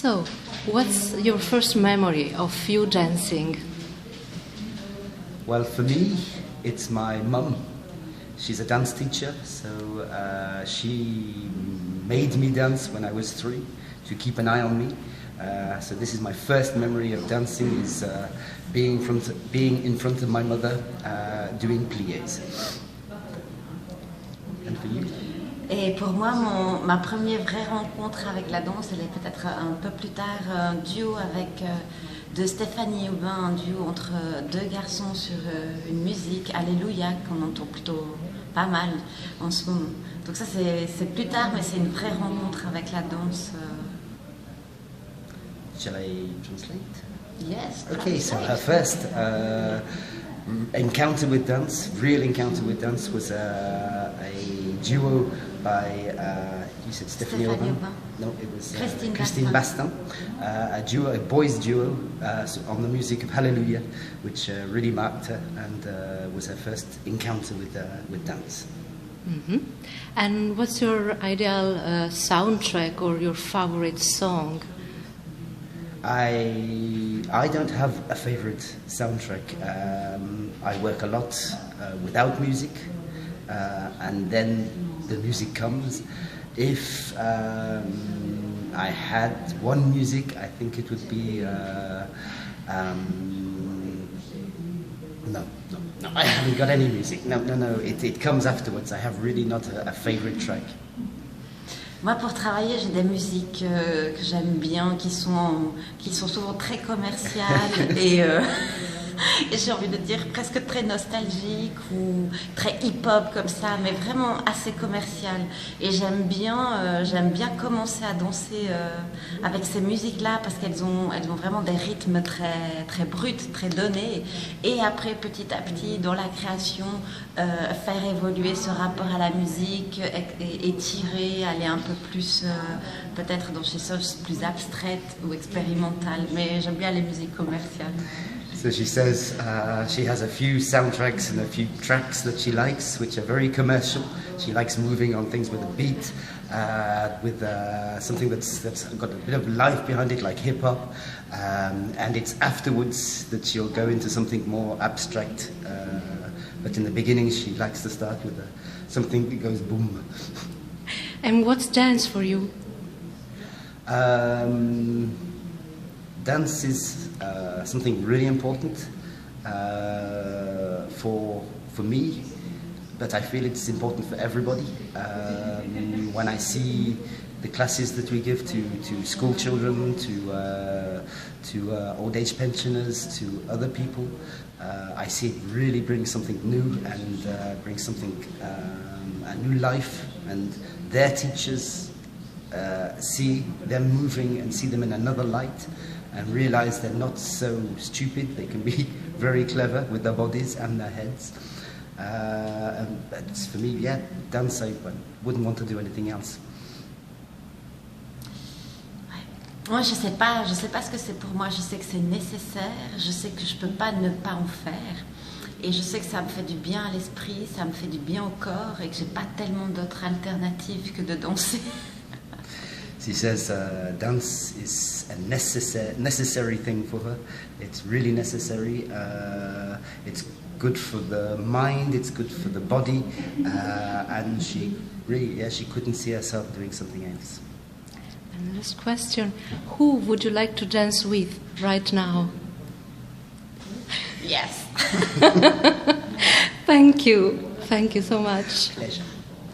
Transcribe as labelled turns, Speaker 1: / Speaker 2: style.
Speaker 1: So, what's your first memory of you dancing?
Speaker 2: Well, for me, it's my mum. She's a dance teacher, so she made me dance when I was 3 to keep an eye on me. So this is my first memory of dancing, is being in front of my mother doing pliés. And for you?
Speaker 3: Et pour moi, ma première vraie rencontre avec la danse, elle est peut-être un peu plus tard, un duo avec de Stéphanie Aubin, un duo entre deux garçons sur une musique, Alléluia, qu'on entend plutôt pas mal en ce moment. Donc ça, c'est plus tard, mais c'est une vraie rencontre avec la danse.
Speaker 2: Shall I translate?
Speaker 3: Yes.
Speaker 2: Okay, so her first encounter with dance, real encounter with dance, was a duo by, you said Stéphanie Aubin? No, it was Christine Bastin. A boys duo on the music of Hallelujah, which really marked her and was her first encounter with dance.
Speaker 1: Mm-hmm. And what's your ideal soundtrack or your favorite song?
Speaker 2: I don't have a favorite soundtrack. I work a lot without music, and then the music comes. If I had one music, I think it would be no, I haven't got any music. No, it comes afterwards. I have really not a favorite track.
Speaker 3: Moi, pour travailler, j'ai des musiques que j'aime bien, qui sont souvent très commerciales et j'ai envie de dire presque très nostalgiques ou très hip-hop comme ça, mais vraiment assez commerciales. Et j'aime bien commencer à danser avec ces musiques-là parce qu'elles ont vraiment des rythmes très, très bruts, très donnés. Et après, petit à petit, dans la création, faire évoluer ce rapport à la musique, étirer, aller un peu plus peut-être dans des choses plus abstraites ou expérimentales. Mais j'aime bien les musiques commerciales.
Speaker 2: So she says she has a few soundtracks and a few tracks that she likes, which are very commercial. She likes moving on things with a beat, with something that's got a bit of life behind it, like hip hop. And it's afterwards that she'll go into something more abstract. But in the beginning, she likes to start with something that goes boom.
Speaker 1: And what's dance for you?
Speaker 2: Dance is something really important for me, but I feel it's important for everybody. When I see the classes that we give to school children, to old age pensioners, to other people, I see it really brings something new and brings something a new life, and their teachers see them moving and see them in another light and realize they're not so stupid. They can be very clever with their bodies and their heads. But for me, yeah, dance, I wouldn't want to do anything else.
Speaker 3: Moi, je sais pas ce que c'est pour moi. Je sais que c'est nécessaire. Je sais que je peux pas ne pas en faire. Et je sais que ça me fait du bien à l'esprit, ça me fait du bien au corps et que j'ai pas tellement d'autres alternatives que de danser.
Speaker 2: She says dance is a necessary thing for her. It's really necessary. It's good for the mind, it's good for the body, and she really, she couldn't see herself doing something else.
Speaker 1: And last question, who would you like to dance with right now?
Speaker 3: Yes.
Speaker 1: Thank you so much.
Speaker 2: Pleasure.